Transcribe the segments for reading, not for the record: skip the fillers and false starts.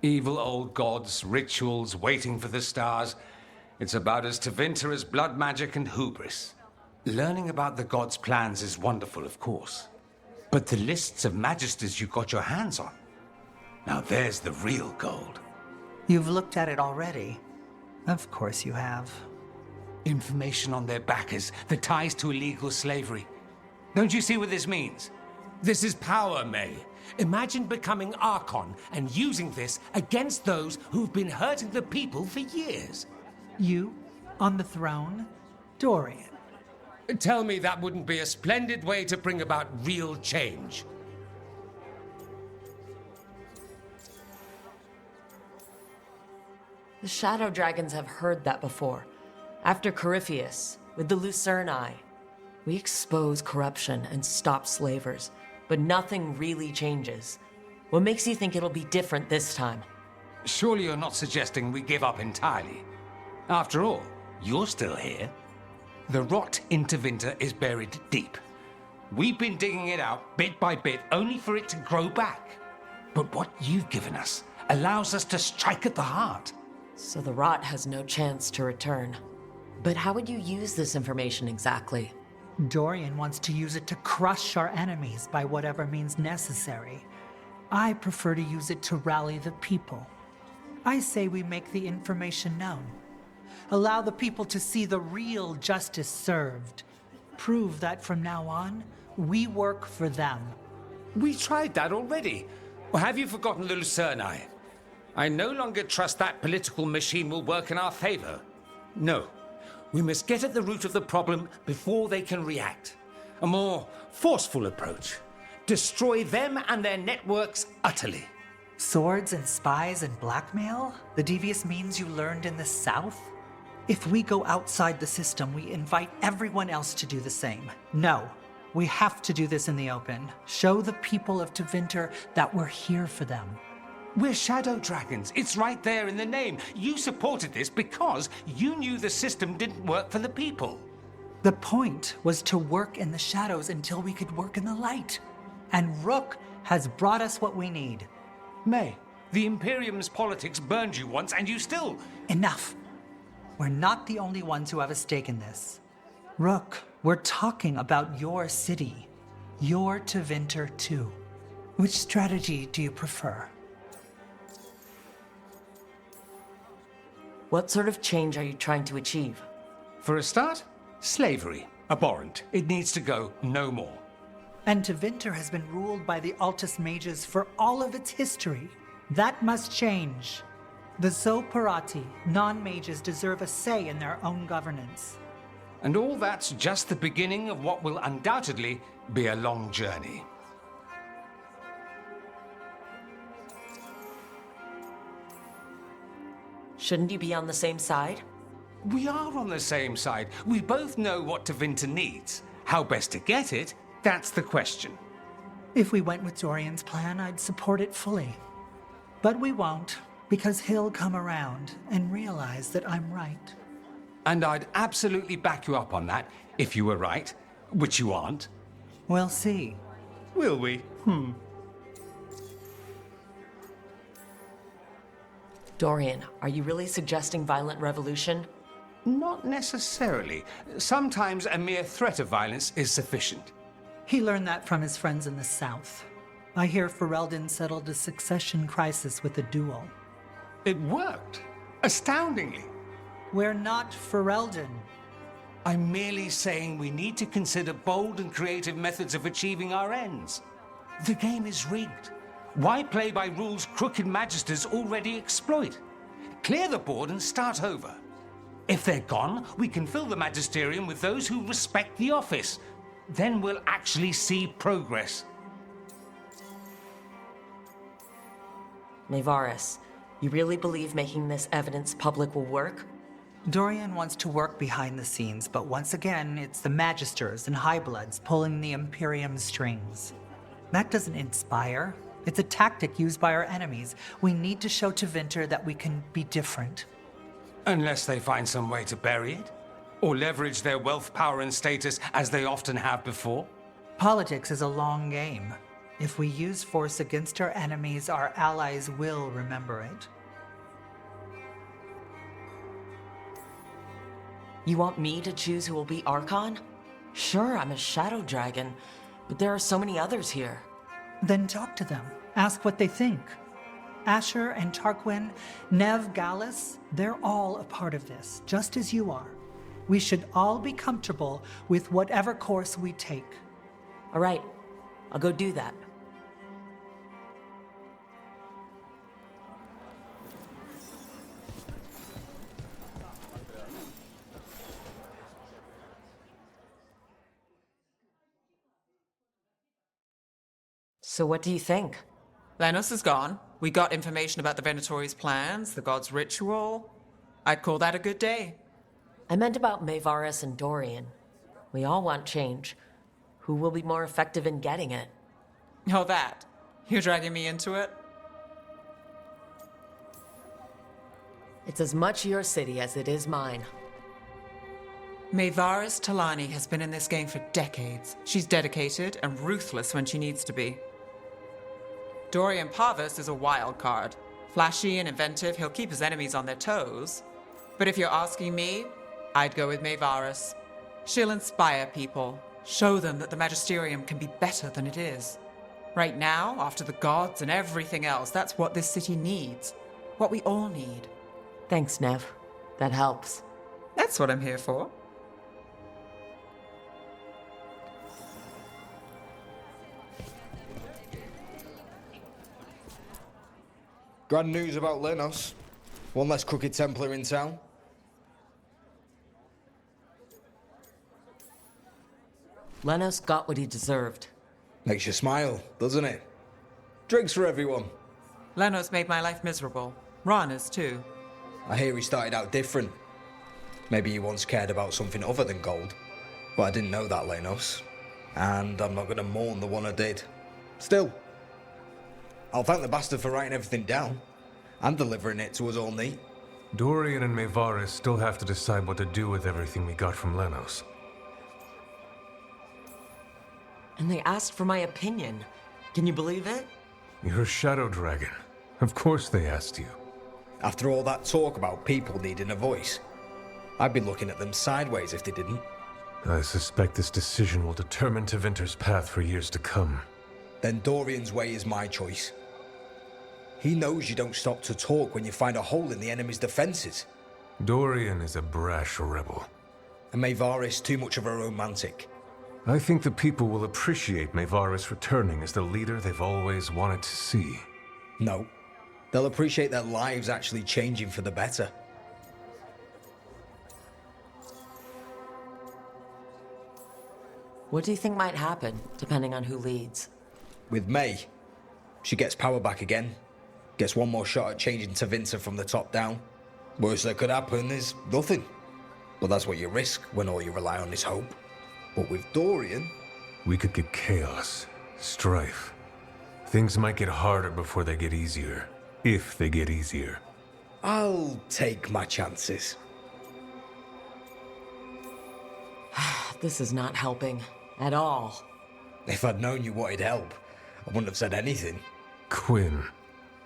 Evil old gods, rituals, waiting for the stars. It's about as Tevinter as blood magic and hubris. Learning about the gods' plans is wonderful, of course. But the lists of magisters you got your hands on, now there's the real gold. You've looked at it already. Of course you have. Information on their backers, the ties to illegal slavery. Don't you see what this means? This is power, May. Imagine becoming Archon and using this against those who've been hurting the people for years. You, on the throne? Dorian. Tell me that wouldn't be a splendid way to bring about real change. The Shadow Dragons have heard that before. After Corypheus, with the Lucerni, we expose corruption and stop slavers, but nothing really changes. What makes you think it'll be different this time? Surely you're not suggesting we give up entirely. After all, you're still here. The rot in Tevinter is buried deep. We've been digging it out bit by bit, only for it to grow back. But what you've given us allows us to strike at the heart. So the rot has no chance to return. But how would you use this information exactly? Dorian wants to use it to crush our enemies by whatever means necessary. I prefer to use it to rally the people. I say we make the information known. Allow the people to see the real justice served. Prove that from now on, we work for them. We tried that already. Or have you forgotten the Lucerni? I no longer trust that political machine will work in our favor. No. We must get at the root of the problem before they can react. A more forceful approach. Destroy them and their networks utterly. Swords and spies and blackmail? The devious means you learned in the South? If we go outside the system, we invite everyone else to do the same. No, we have to do this in the open. Show the people of Tevinter that we're here for them. We're Shadow Dragons. It's right there in the name. You supported this because you knew the system didn't work for the people. The point was to work in the shadows until we could work in the light. And Rook has brought us what we need. May, the Imperium's politics burned you once and you still... Enough. We're not the only ones who have a stake in this. Rook, we're talking about your city. Your Tevinter too. Which strategy do you prefer? What sort of change are you trying to achieve? For a start, slavery. Abhorrent. It needs to go no more. And Tevinter has been ruled by the Altus mages for all of its history. That must change. The Zoparati, non-mages, deserve a say in their own governance. And all that's just the beginning of what will undoubtedly be a long journey. Shouldn't you be on the same side? We are on the same side. We both know what Tevinter needs. How best to get it, that's the question. If we went with Dorian's plan, I'd support it fully. But we won't, because he'll come around and realize that I'm right. And I'd absolutely back you up on that, if you were right, which you aren't. We'll see. Will we? Dorian, are you really suggesting violent revolution? Not necessarily. Sometimes a mere threat of violence is sufficient. He learned that from his friends in the South. I hear Ferelden settled a succession crisis with a duel. It worked. Astoundingly. We're not Ferelden. I'm merely saying we need to consider bold and creative methods of achieving our ends. The game is rigged. Why play by rules crooked magisters already exploit? Clear the board and start over. If they're gone, we can fill the magisterium with those who respect the office. Then we'll actually see progress. Nevaris, you really believe making this evidence public will work? Dorian wants to work behind the scenes, but once again, it's the Magisters and Highbloods pulling the Imperium's strings. That doesn't inspire. It's a tactic used by our enemies. We need to show Tevinter that we can be different. Unless they find some way to bury it? Or leverage their wealth, power, and status as they often have before? Politics is a long game. If we use force against our enemies, our allies will remember it. You want me to choose who will be Archon? Sure, I'm a shadow dragon, but there are so many others here. Then talk to them. Ask what they think. Ashur and Tarquin, Neve, Gallus, they're all a part of this, just as you are. We should all be comfortable with whatever course we take. All right, I'll go do that. So what do you think? Lenos is gone. We got information about the Venatori's plans, the god's ritual. I'd call that a good day. I meant about Maevaris and Dorian. We all want change. Who will be more effective in getting it? Oh, that. You're dragging me into it? It's as much your city as it is mine. Maevaris Talani has been in this game for decades. She's dedicated and ruthless when she needs to be. Dorian Parvis is a wild card. Flashy and inventive, he'll keep his enemies on their toes. But if you're asking me, I'd go with Maevaris. She'll inspire people, show them that the Magisterium can be better than it is. Right now, after the gods and everything else, that's what this city needs. What we all need. Thanks, Neve. That helps. That's what I'm here for. Grand news about Lenos. One less crooked Templar in town. Lenos got what he deserved. Makes you smile, doesn't it? Drinks for everyone. Lenos made my life miserable. Rana's too. I hear he started out different. Maybe he once cared about something other than gold. But I didn't know that, Lenos. And I'm not gonna mourn the one I did. Still, I'll thank the bastard for writing everything down. And delivering it to us all neat. Dorian and Maevaris still have to decide what to do with everything we got from Lenos. And they asked for my opinion. Can you believe it? You're a shadow dragon. Of course they asked you. After all that talk about people needing a voice, I'd be looking at them sideways if they didn't. I suspect this decision will determine Tevinter's path for years to come. Then Dorian's way is my choice. He knows you don't stop to talk when you find a hole in the enemy's defenses. Dorian is a brash rebel. And Maevaris too much of a romantic. I think the people will appreciate Maevaris returning as the leader they've always wanted to see. No. They'll appreciate their lives actually changing for the better. What do you think might happen, depending on who leads? With May, she gets power back again. Gets one more shot at changing Tevinter from the top down. Worst that could happen is nothing. But that's what you risk when all you rely on is hope. But with Dorian... We could get chaos, strife. Things might get harder before they get easier. If they get easier. I'll take my chances. This is not helping. At all. If I'd known you wanted help, I wouldn't have said anything. Quinn.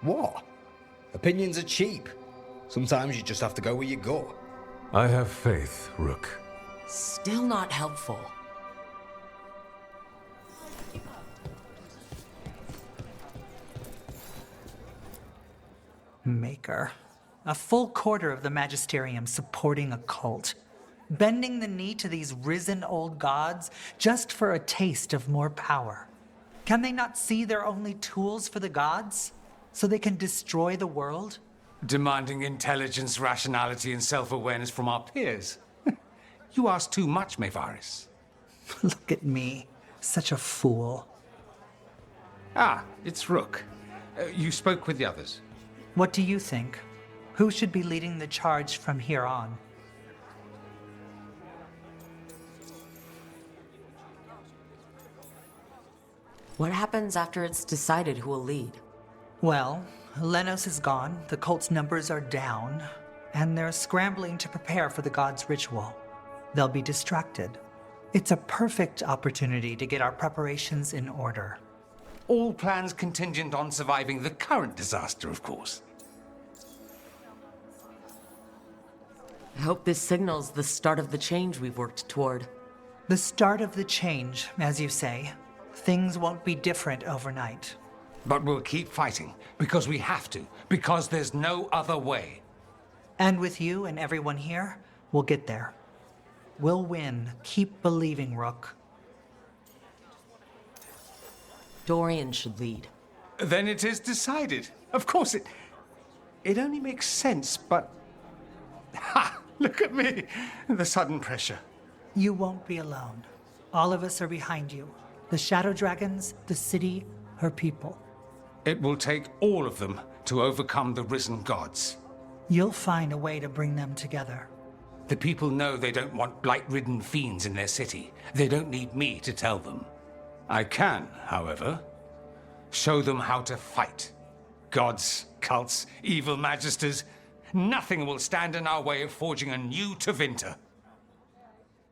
What? Opinions are cheap. Sometimes you just have to go where you go. I have faith, Rook. Still not helpful. Maker. A full quarter of the Magisterium supporting a cult. Bending the knee to these risen old gods just for a taste of more power. Can they not see they're only tools for the gods? So they can destroy the world? Demanding intelligence, rationality, and self-awareness from our peers. You ask too much, Maevaris. Look at me. Such a fool. Ah, it's Rook. You spoke with the others. What do you think? Who should be leading the charge from here on? What happens after it's decided who will lead? Well, Lenos is gone, the cult's numbers are down, and they're scrambling to prepare for the god's ritual. They'll be distracted. It's a perfect opportunity to get our preparations in order. All plans contingent on surviving the current disaster, of course. I hope this signals the start of the change we've worked toward. The start of the change, as you say. Things won't be different overnight. But we'll keep fighting, because we have to, because there's no other way. And with you and everyone here, we'll get there. We'll win. Keep believing, Rook. Dorian should lead. Then it is decided. Of course, it only makes sense, but... Ha! Look at me! The sudden pressure. You won't be alone. All of us are behind you. The Shadow Dragons, the city, her people. It will take all of them to overcome the risen gods. You'll find a way to bring them together. The people know they don't want blight-ridden fiends in their city. They don't need me to tell them. I can, however, show them how to fight. Gods, cults, evil magisters, nothing will stand in our way of forging a new Tevinter.